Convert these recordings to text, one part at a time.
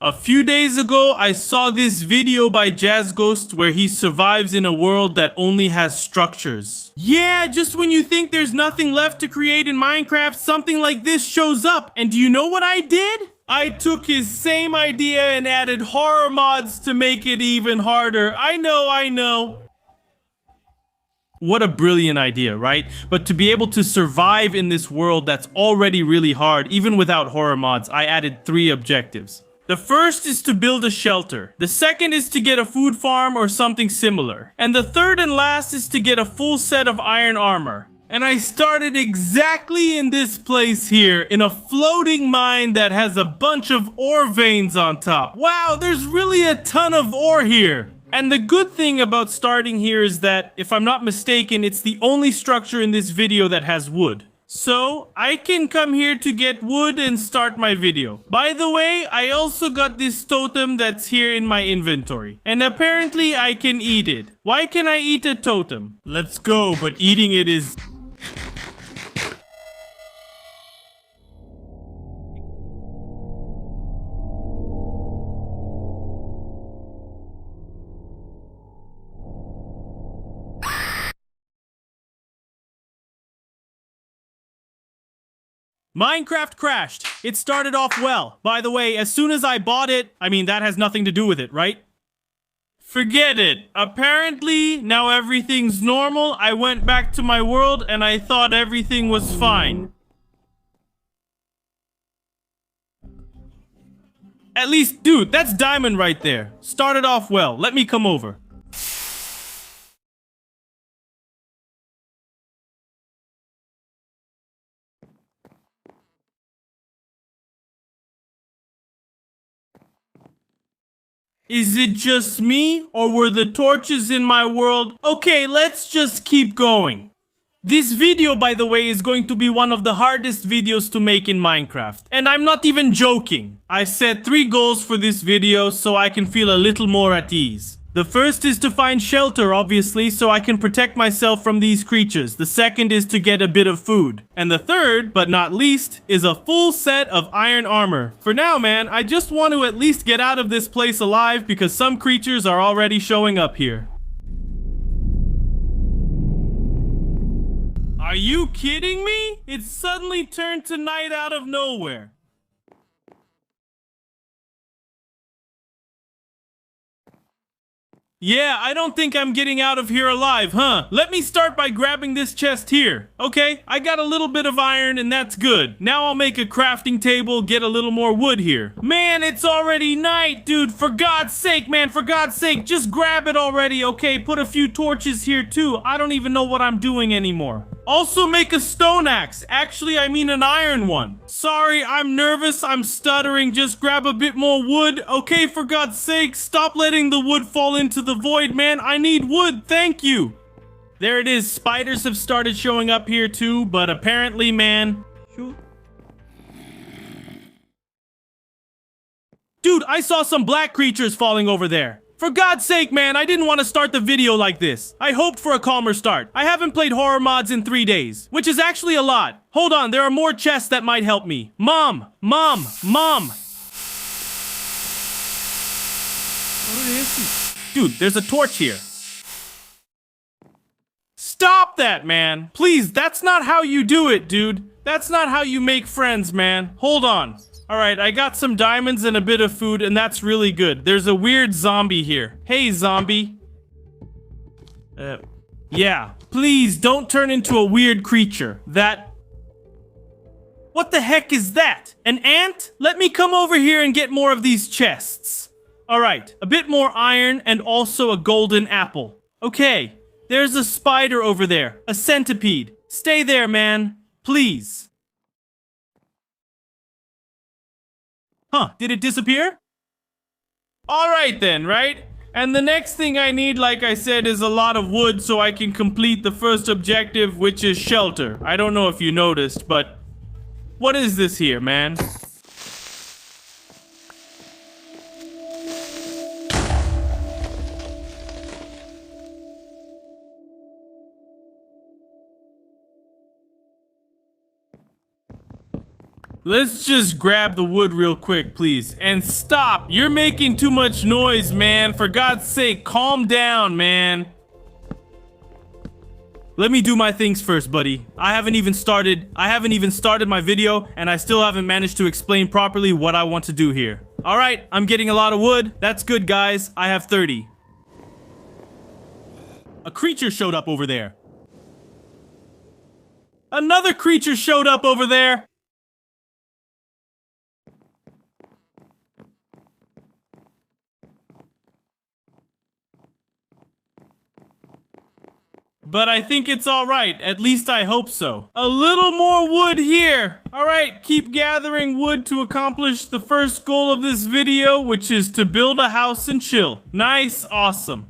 A few days ago, I saw this video by Jazz Ghost where he survives in a world that only has structures. Yeah, just when you think there's nothing left to create in Minecraft, something like this shows up. And do you know what I did? I took his same idea and added horror mods to make it even harder. I know. What a brilliant idea, right? But to be able to survive in this world that's already really hard, even without horror mods, I added 3 objectives. The first is to build a shelter. The second is to get a food farm or something similar. And the third and last is to get a full set of iron armor. And I started exactly in this place here, in a floating mine that has a bunch of ore veins on top. Wow, there's really a ton of ore here. And the good thing about starting here is that, if I'm not mistaken, it's the only structure in this video that has wood. So, I can come here to get wood and start my video. By the way, I also got this totem that's here in my inventory. And apparently I can eat it. Why can I eat a totem? Let's go, but eating it is... Minecraft crashed. It started off well. By the way, as soon as I bought it, that has nothing to do with it, right? Forget it. Apparently, now everything's normal. I went back to my world and I thought everything was fine. At least, dude, that's diamond right there. Started off well. Let me come over. Is it just me, or were the torches in my world? Okay, let's just keep going. This video, by the way, is going to be one of the hardest videos to make in Minecraft. And I'm not even joking. I set 3 goals for this video so I can feel a little more at ease. The first is to find shelter, obviously, so I can protect myself from these creatures. The second is to get a bit of food. And the third, but not least, is a full set of iron armor. For now, man, I just want to at least get out of this place alive because some creatures are already showing up here. Are you kidding me? It suddenly turned to night out of nowhere. Yeah, I don't think I'm getting out of here alive, huh? Let me start by grabbing this chest here. Okay, I got a little bit of iron and that's good. Now I'll make a crafting table, get a little more wood here. Man, it's already night, dude. For God's sake, man, for God's sake, just grab it already, okay? Put a few torches here too. I don't even know what I'm doing anymore. Also make a stone axe. Actually, I mean an iron one. Sorry, I'm nervous. I'm stuttering. Just grab a bit more wood. Okay, for God's sake, stop letting the wood fall into the void, man. I need wood. Thank you. There it is. Spiders have started showing up here too, but apparently, man... Dude, I saw some black creatures falling over there. For God's sake, man, I didn't want to start the video like this. I hoped for a calmer start. I haven't played horror mods in 3 days, which is actually a lot. Hold on, there are more chests that might help me. Mom! Dude, there's a torch here. Stop that, man. Please, that's not how you do it, dude. That's not how you make friends, man. Hold on. Alright, I got some diamonds and a bit of food, and that's really good. There's a weird zombie here. Hey, zombie. Yeah. Please, don't turn into a weird creature. What the heck is that? An ant? Let me come over here and get more of these chests. Alright, a bit more iron and also a golden apple. Okay, there's a spider over there. A centipede. Stay there, man. Please. Huh, did it disappear? Alright then, right? And the next thing I need, like I said, is a lot of wood so I can complete the first objective, which is shelter. I don't know if you noticed, but... What is this here, man? Let's just grab the wood real quick, please. And stop! You're making too much noise, man. For God's sake, calm down, man. Let me do my things first, buddy. I haven't even started my video, and I still haven't managed to explain properly what I want to do here. Alright, I'm getting a lot of wood. That's good, guys. I have 30. A creature showed up over there. Another creature showed up over there. But I think it's alright, at least I hope so. A little more wood here! Alright, keep gathering wood to accomplish the first goal of this video, which is to build a house and chill. Nice, awesome.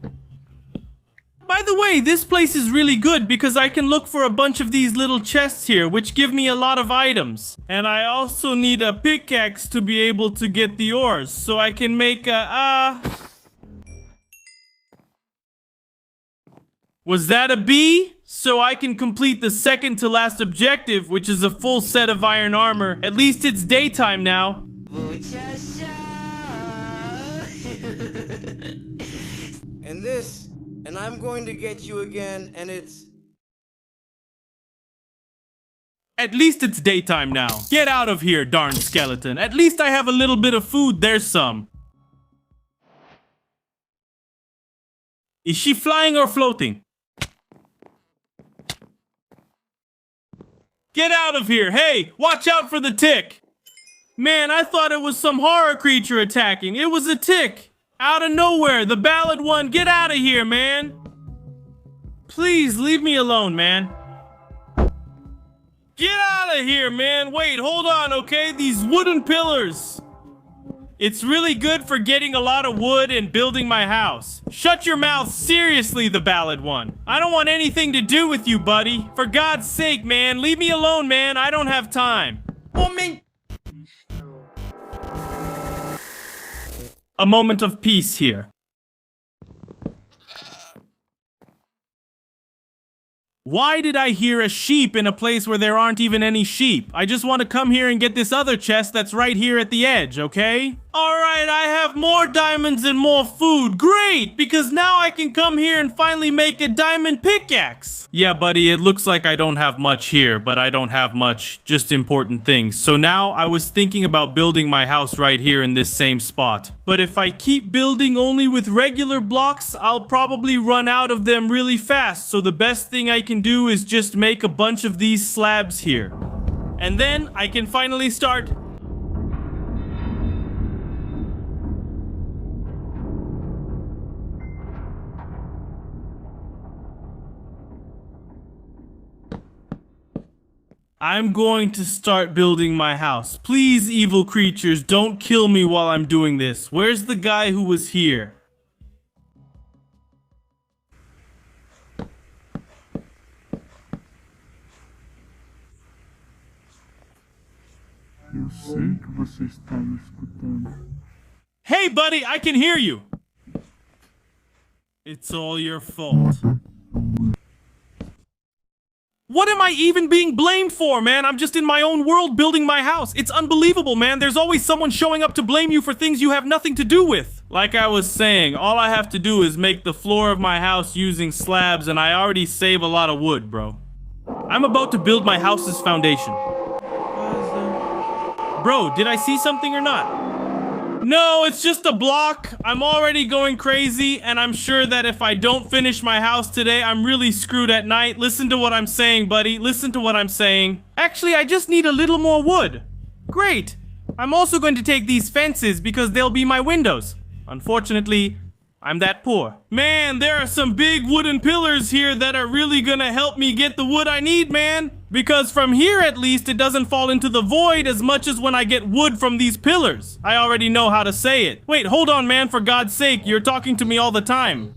By the way, this place is really good because I can look for a bunch of these little chests here, which give me a lot of items. And I also need a pickaxe to be able to get the ores, so I can make Was that a B? So I can complete the second to last objective, which is a full set of iron armor. At least it's daytime now. And I'm going to get you again, and it's... At least it's daytime now. Get out of here, darn skeleton. At least I have a little bit of food, there's some. Is she flying or floating? Get out of here! Hey, watch out for the tick! Man, I thought it was some horror creature attacking. It was a tick! Out of nowhere, the ballad one, get out of here, man! Please, leave me alone, man. Get out of here, man! Wait, hold on, okay? These wooden pillars! It's really good for getting a lot of wood and building my house. Shut your mouth, seriously, the ballad one. I don't want anything to do with you, buddy. For God's sake, man, leave me alone, man. I don't have time. A moment of peace here. Why did I hear a sheep in a place where there aren't even any sheep? I just want to come here and get this other chest that's right here at the edge, okay? Alright, I have more diamonds and more food. Great! Because now I can come here and finally make a diamond pickaxe. Yeah, buddy, it looks like I don't have much here, but I don't have much, just important things. So now I was thinking about building my house right here in this same spot. But if I keep building only with regular blocks, I'll probably run out of them really fast. So the best thing I can do is just make a bunch of these slabs here. And then I can finally start. I'm going to start building my house. Please, evil creatures, don't kill me while I'm doing this. Where's the guy who was here? Eu sei que você está me escutando. Hey, buddy, I can hear you. It's all your fault. What am I even being blamed for, man? I'm just in my own world building my house. It's unbelievable, man. There's always someone showing up to blame you for things you have nothing to do with. Like I was saying, all I have to do is make the floor of my house using slabs, and I already save a lot of wood, bro. I'm about to build my house's foundation. Bro, did I see something or not? No, it's just a block. I'm already going crazy, and I'm sure that if I don't finish my house today, I'm really screwed at night. Listen to what I'm saying, buddy. Listen to what I'm saying. Actually, I just need a little more wood. Great. I'm also going to take these fences because they'll be my windows. Unfortunately, I'm that poor. Man, there are some big wooden pillars here that are really gonna help me get the wood I need, man. Because from here, at least, it doesn't fall into the void as much as when I get wood from these pillars. I already know how to say it. Wait, hold on, man, for God's sake, you're talking to me all the time.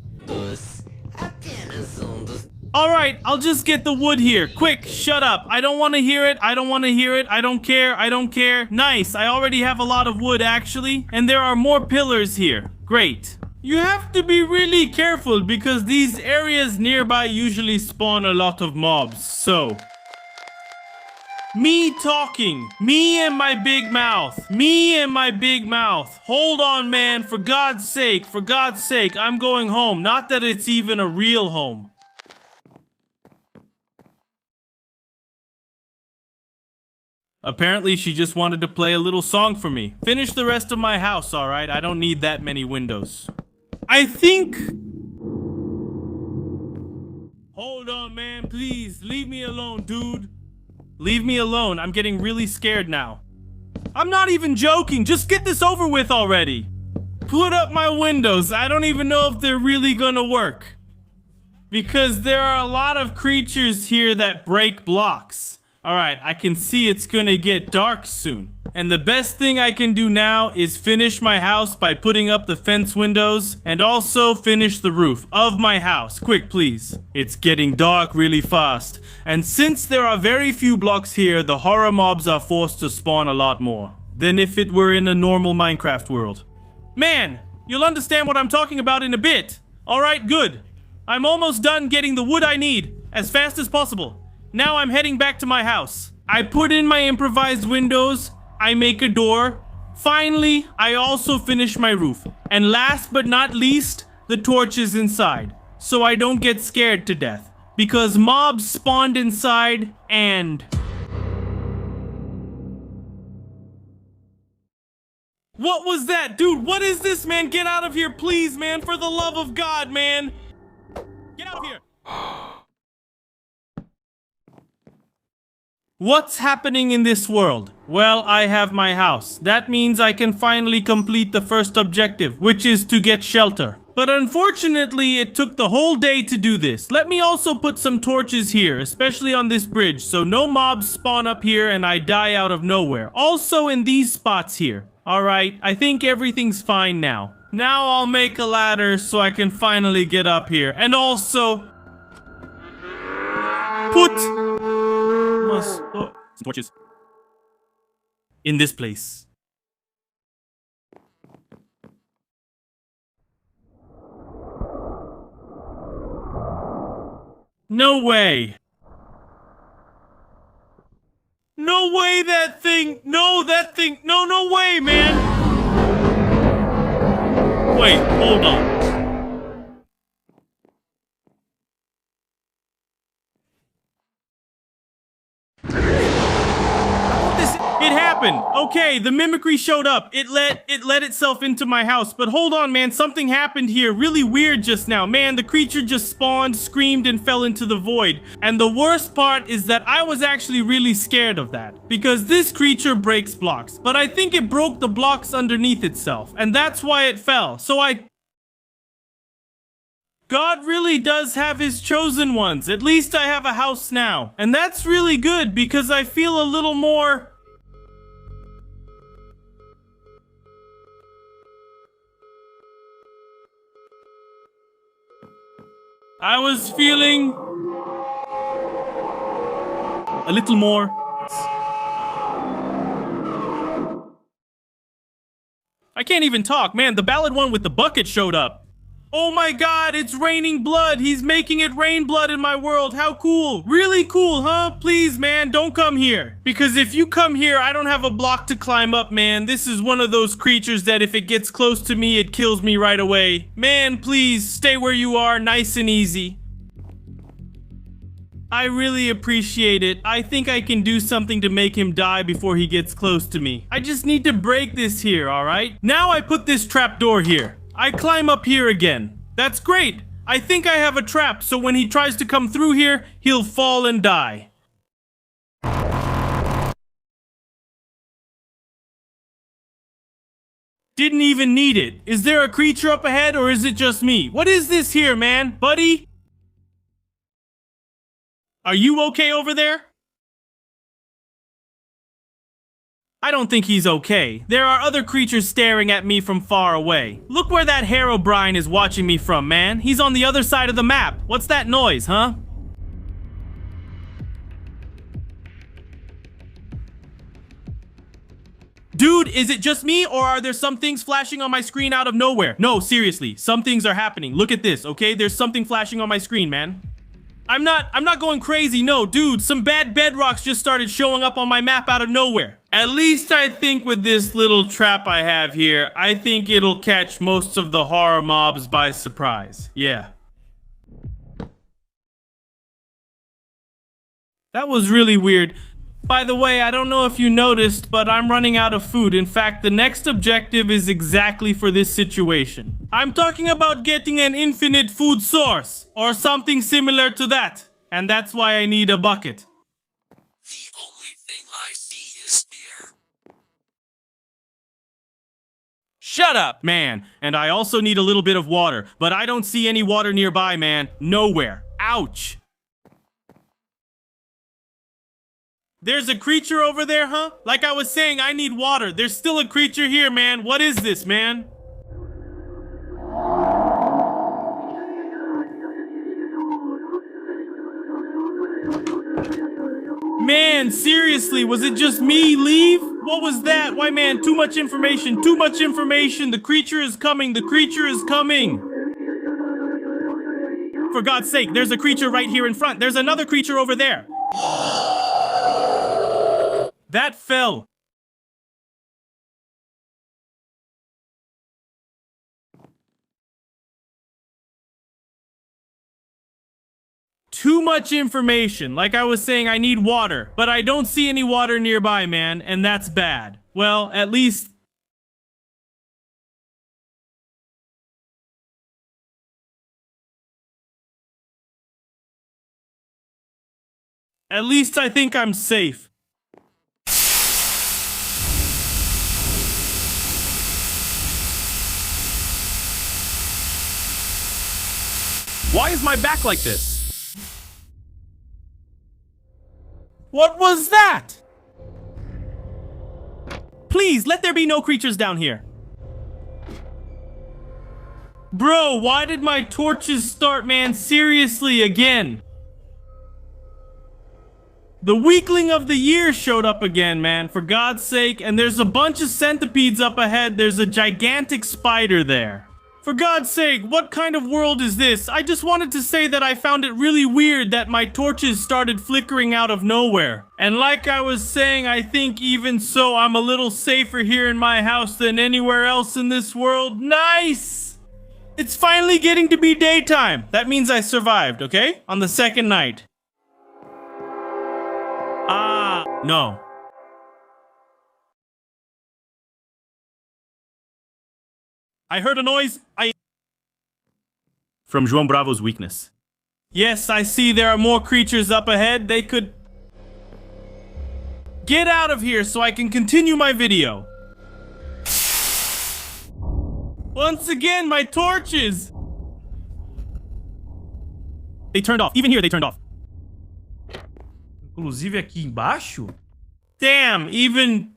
Alright, I'll just get the wood here. Quick, shut up. I don't want to hear it. I don't want to hear it. I don't care. I don't care. Nice, I already have a lot of wood, actually. And there are more pillars here. Great. You have to be really careful because these areas nearby usually spawn a lot of mobs, so... Me talking. Me and my big mouth. Me and my big mouth. Hold on, man. For God's sake. For God's sake. I'm going home. Not that it's even a real home. Apparently, she just wanted to play a little song for me. Finish the rest of my house, alright? I don't need that many windows. I think... Hold on, man. Please, leave me alone, dude. Leave me alone. I'm getting really scared now. I'm not even joking. Just get this over with already. Put up my windows. I don't even know if they're really gonna work. Because there are a lot of creatures here that break blocks. Alright, I can see it's gonna get dark soon. And the best thing I can do now is finish my house by putting up the fence windows and also finish the roof of my house. Quick, please. It's getting dark really fast. And since there are very few blocks here, the horror mobs are forced to spawn a lot more than if it were in a normal Minecraft world. Man, you'll understand what I'm talking about in a bit. Alright, good. I'm almost done getting the wood I need as fast as possible. Now I'm heading back to my house. I put in my improvised windows. I make a door. Finally, I also finish my roof. And last but not least, the torches inside. So I don't get scared to death. Because mobs spawned inside and... What was that? Dude, what is this, man? Get out of here, please, man. For the love of God, man. Get out of here. What's happening in this world? Well, I have my house. That means I can finally complete the first objective, which is to get shelter. But unfortunately, it took the whole day to do this. Let me also put some torches here, especially on this bridge, so no mobs spawn up here and I die out of nowhere. Also in these spots here. Alright, I think everything's fine now. Now I'll make a ladder so I can finally get up here. And also... put... some torches in this place. No way. No way that thing. No, that thing. No, no way, man. Wait, hold on. It happened. Okay, the mimicry showed up. It let itself into my house. But hold on, man. Something happened here. Really weird just now. Man, the creature just spawned, screamed, and fell into the void. And the worst part is that I was actually really scared of that. Because this creature breaks blocks. But I think it broke the blocks underneath itself. And that's why it fell. So God really does have his chosen ones. At least I have a house now. And that's really good because I feel a little more... I was feeling a little more. I can't even talk. Man, the ballad one with the bucket showed up. Oh my God, it's raining blood. He's making it rain blood in my world. How cool. Really cool, huh? Please, man, don't come here. Because if you come here, I don't have a block to climb up, man. This is one of those creatures that if it gets close to me, it kills me right away. Man, please, stay where you are, nice and easy. I really appreciate it. I think I can do something to make him die before he gets close to me. I just need to break this here, alright? Now I put this trapdoor here. I climb up here again. That's great. I think I have a trap, so when he tries to come through here, he'll fall and die. Didn't even need it. Is there a creature up ahead, or is it just me? What is this here, man? Buddy? Are you okay over there? I don't think he's okay. There are other creatures staring at me from far away. Look where that Herobrine is watching me from, man. He's on the other side of the map. What's that noise, huh? Dude, is it just me, or are there some things flashing on my screen out of nowhere? No, seriously, some things are happening. Look at this, okay? There's something flashing on my screen, man. I'm not going crazy, no, dude, some bad bedrocks just started showing up on my map out of nowhere. At least I think with this little trap I have here, I think it'll catch most of the horror mobs by surprise. Yeah. That was really weird. By the way, I don't know if you noticed, but I'm running out of food. In fact, the next objective is exactly for this situation. I'm talking about getting an infinite food source, or something similar to that. And that's why I need a bucket. The only thing I see is beer. Shut up, man. And I also need a little bit of water, but I don't see any water nearby, man. Nowhere. Ouch. There's a creature over there, huh? Like I was saying, I need water. There's still a creature here, man. What is this, man? Man, seriously, was it just me? Leave? What was that? Why, man, too much information. Too much information. The creature is coming. The creature is coming. For God's sake, there's a creature right here in front. There's another creature over there. That fell. Too much information. Like I was saying, I need water. But I don't see any water nearby, man, and that's bad. Well, at least... At least I think I'm safe. Why is my back like this? What was that? Please, let there be no creatures down here. Bro, why did my torches start, man? Seriously, again. The weakling of the year showed up again, man, for God's sake. And there's a bunch of centipedes up ahead. There's a gigantic spider there. For God's sake, what kind of world is this? I just wanted to say that I found it really weird that my torches started flickering out of nowhere. And like I was saying, I think even so, I'm a little safer here in my house than anywhere else in this world. Nice! It's finally getting to be daytime. That means I survived, okay? On the second night. No. I heard a noise. From João Bravo's weakness. Yes, I see there are more creatures up ahead. They could... Get out of here so I can continue my video. Once again, my torches. They turned off. Even here, they turned off. Inclusive aqui embaixo? Damn, even...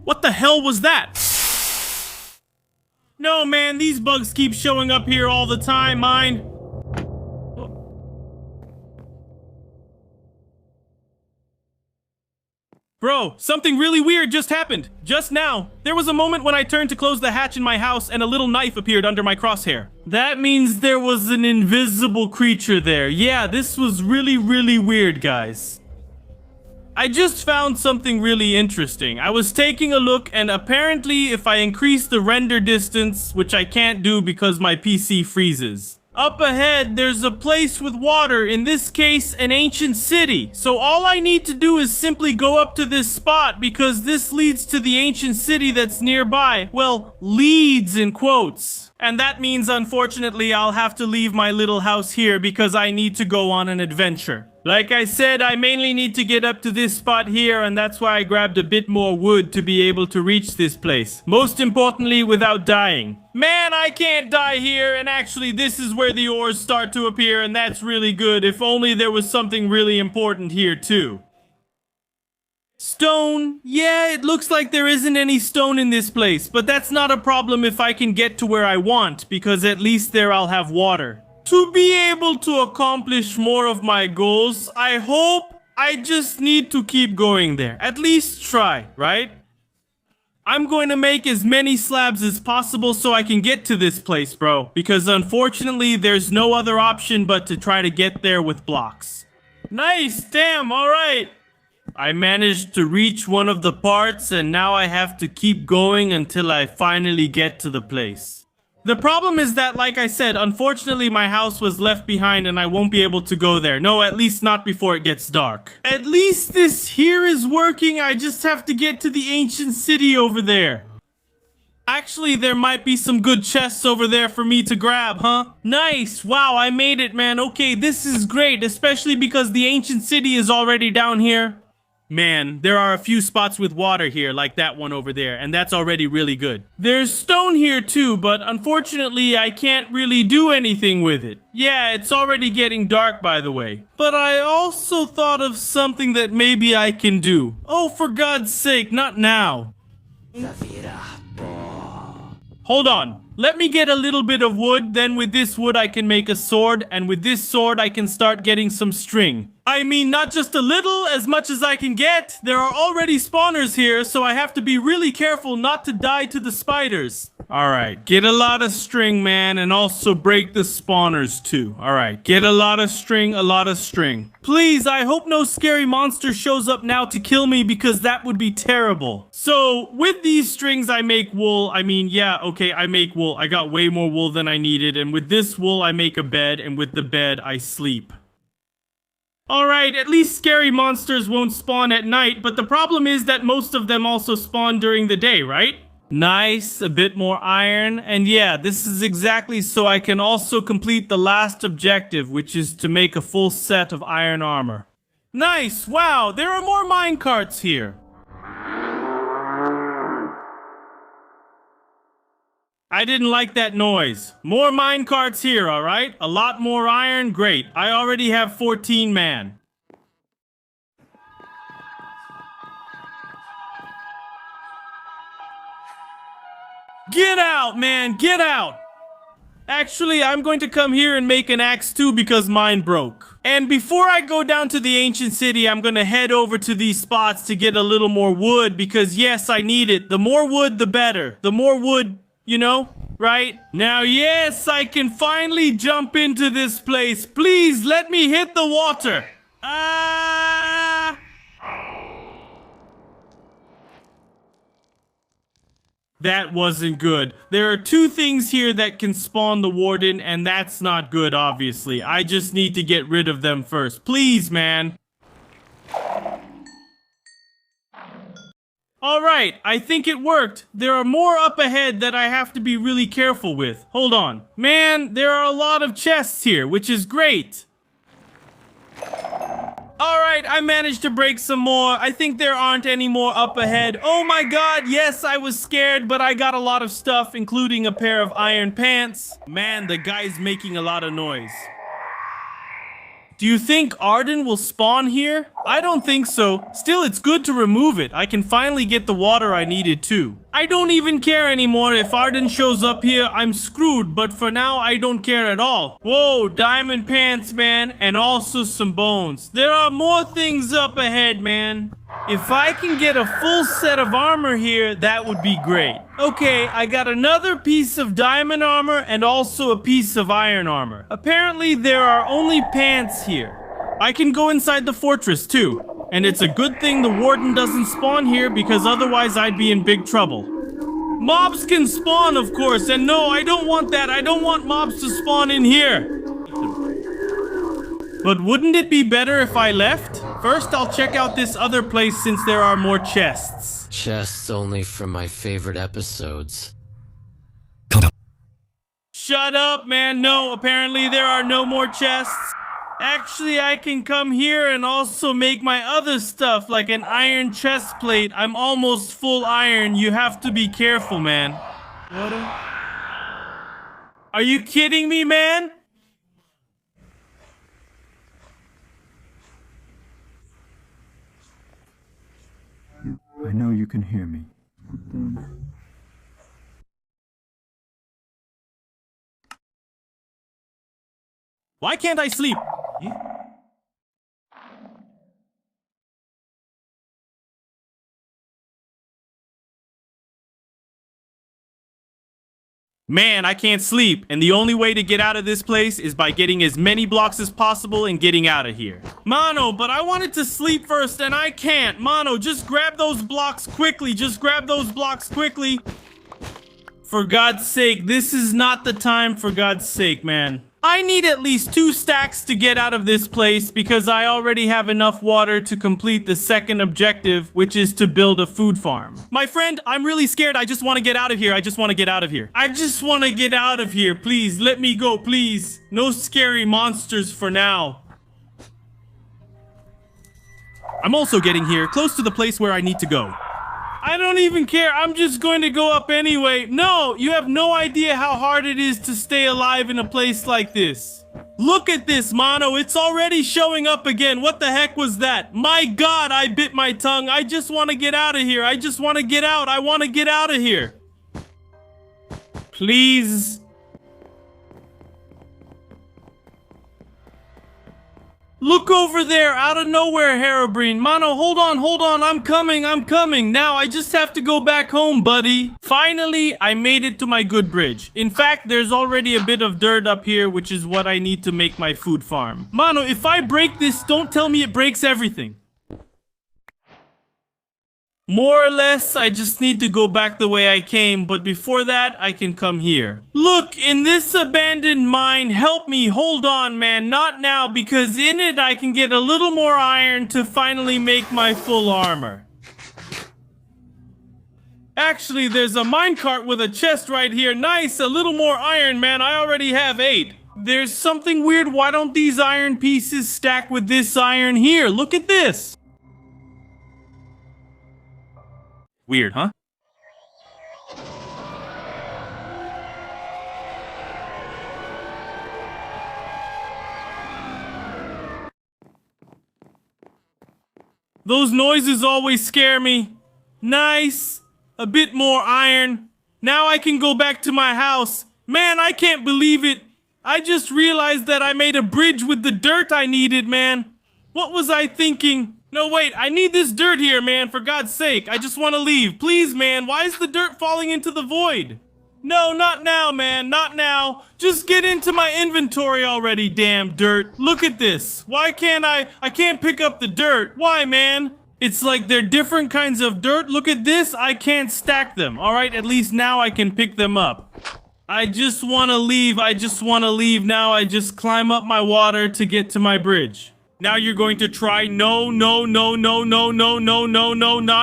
What the hell was that? No, man, these bugs keep showing up here all the time, mind. Bro, something really weird just happened. Just now. There was a moment when I turned to close the hatch in my house and a little knife appeared under my crosshair. That means there was an invisible creature there. Yeah, this was really weird, guys. I just found something really interesting. I was taking a look and apparently if I increase the render distance, which I can't do because my PC freezes. Up ahead, there's a place with water, in this case, an ancient city. So all I need to do is simply go up to this spot because this leads to the ancient city that's nearby. Well, leads in quotes. And that means, unfortunately, I'll have to leave my little house here because I need to go on an adventure. Like I said, I mainly need to get up to this spot here, and that's why I grabbed a bit more wood to be able to reach this place. Most importantly, without dying. Man, I can't die here, and actually this is where the ores start to appear, and that's really good. If only there was something really important here too. Stone? Yeah, it looks like there isn't any stone in this place, but that's not a problem if I can get to where I want, because at least there I'll have water. To be able to accomplish more of my goals, I hope I just need to keep going there. At least try, right? I'm going to make as many slabs as possible so I can get to this place, bro. Because unfortunately, there's no other option but to try to get there with blocks. Nice, damn, alright. I managed to reach one of the parts and now I have to keep going until I finally get to the place. The problem is that, like I said, unfortunately my house was left behind and I won't be able to go there. No, at least not before it gets dark. At least this here is working. I just have to get to the ancient city over there. Actually, there might be some good chests over there for me to grab, huh? Nice. Wow, I made it, man. Okay, this is great, especially because the ancient city is already down here. Man, there are a few spots with water here, like that one over there, and that's already really good. There's stone here too, but unfortunately I can't really do anything with it. Yeah, it's already getting dark, by the way. But I also thought of something that maybe I can do. Oh, for God's sake, not now. Hold on. Let me get a little bit of wood, then with this wood I can make a sword, and with this sword I can start getting some string. I mean, not just a little, as much as I can get. There are already spawners here, so I have to be really careful not to die to the spiders. Alright, get a lot of string, man, and also break the spawners too. Alright, get a lot of string, a lot of string. Please, I hope no scary monster shows up now to kill me because that would be terrible. So, with these strings I make wool. I mean, yeah, okay, I make wool. I got way more wool than I needed, and with this wool I make a bed, and with the bed I sleep. Alright, at least scary monsters won't spawn at night, but the problem is that most of them also spawn during the day, right? Nice, a bit more iron, and yeah, this is exactly so I can also complete the last objective, which is to make a full set of iron armor. Nice, wow, there are more minecarts here. I didn't like that noise. More minecarts here, alright? A lot more iron, great. I already have 14 man. Get out, man, get out! Actually, I'm going to come here and make an axe too because mine broke. And before I go down to the ancient city, I'm gonna head over to these spots to get a little more wood because yes, I need it. The more wood, the better. The more wood, you know, right? Now, yes, I can finally jump into this place. Please let me hit the water. Ah! That wasn't good. There are two things here that can spawn the warden, and that's not good, obviously. I just need to get rid of them first. Please, man. Alright, I think it worked. There are more up ahead that I have to be really careful with. Hold on. Man, there are a lot of chests here, which is great. Alright, I managed to break some more. I think there aren't any more up ahead. Oh my god, yes, I was scared, but I got a lot of stuff, including a pair of iron pants. Man, the guy's making a lot of noise. Do you think Arden will spawn here? I don't think so. Still, it's good to remove it. I can finally get the water I needed too. I don't even care anymore. If Arden shows up here, I'm screwed. But for now, I don't care at all. Whoa, diamond pants, man. And also some bones. There are more things up ahead, man. If I can get a full set of armor here, that would be great. Okay, I got another piece of diamond armor and also a piece of iron armor. Apparently, there are only pants here. I can go inside the fortress too. And it's a good thing the warden doesn't spawn here because otherwise I'd be in big trouble. Mobs can spawn, of course, and no, I don't want that. I don't want mobs to spawn in here. But wouldn't it be better if I left? First, I'll check out this other place since there are more chests. Chests only from my favorite episodes. Shut up, man. No, apparently there are no more chests. Actually, I can come here and also make my other stuff, like an iron chest plate. I'm almost full iron. You have to be careful, man. What Are you kidding me, man? I know you can hear me. Why can't I sleep? Man, I can't sleep, and the only way to get out of this place is by getting as many blocks as possible and getting out of here. Mano, but I wanted to sleep first and I can't. Mano, just grab those blocks quickly. Just grab those blocks quickly. For God's sake, this is not the time, for God's sake, man. I need at least 2 stacks to get out of this place because I already have enough water to complete the second objective, which is to build a food farm. My friend, I'm really scared. I just want to get out of here. I just want to get out of here. I just want to get out of here. Please, let me go, please. No scary monsters for now. I'm also getting here, close to the place where I need to go. I don't even care. I'm just going to go up anyway. No, you have no idea how hard it is to stay alive in a place like this. Look at this, Mano. It's already showing up again. What the heck was that? My God, I bit my tongue. I just want to get out of here. I just want to get out. I want to get out of here. Please. Look over there, out of nowhere, Herobrine. Mano, hold on, I'm coming. Now, I just have to go back home, buddy. Finally, I made it to my good bridge. In fact, there's already a bit of dirt up here, which is what I need to make my food farm. Mano, if I break this, don't tell me it breaks everything. More or less, I just need to go back the way I came, but before that, I can come here. Look, in this abandoned mine, help me, hold on, man, not now, because in it I can get a little more iron to finally make my full armor. Actually, there's a minecart with a chest right here. Nice, a little more iron, man, I already have 8. There's something weird, why don't these iron pieces stack with this iron here? Look at this. Weird, huh? Those noises always scare me. Nice. A bit more iron. Now I can go back to my house. Man, I can't believe it. I just realized that I made a bridge with the dirt I needed, man. What was I thinking? No, wait, I need this dirt here, man, for God's sake. I just want to leave. Please, man, why is the dirt falling into the void? No, not now, man, not now. Just get into my inventory already, damn dirt. Look at this. Why can't I can't pick up the dirt. Why, man? It's like they're different kinds of dirt. Look at this, I can't stack them. All right, at least now I can pick them up. I just want to leave. Now I just climb up my water to get to my bridge. Now you're going to try. No, not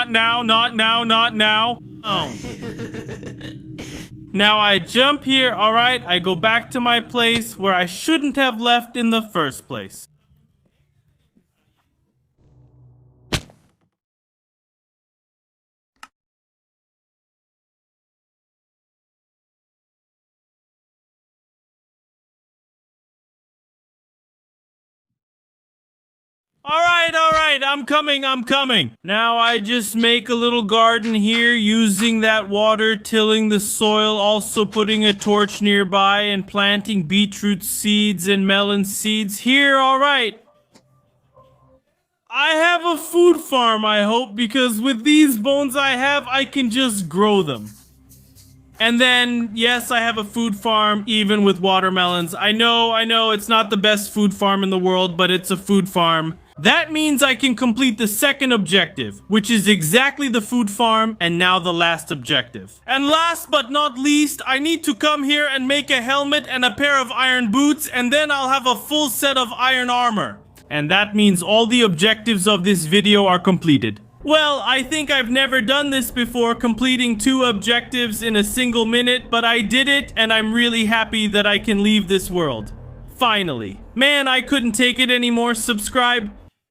now. Oh. Now I jump here, alright? I go back to my place where I shouldn't have left in the first place. Alright, I'm coming. Now I just make a little garden here using that water, tilling the soil, also putting a torch nearby and planting beetroot seeds and melon seeds here, alright. I have a food farm, I hope, because with these bones I have, I can just grow them. And then, yes, I have a food farm, even with watermelons. I know, it's not the best food farm in the world, but it's a food farm. That means I can complete the second objective, which is exactly the food farm, and now the last objective. And last but not least, I need to come here and make a helmet and a pair of iron boots, and then I'll have a full set of iron armor. And that means all the objectives of this video are completed. Well, I think I've never done this before, completing 2 objectives in a single minute, but I did it, and I'm really happy that I can leave this world. Finally. Man, I couldn't take it anymore. Subscribe.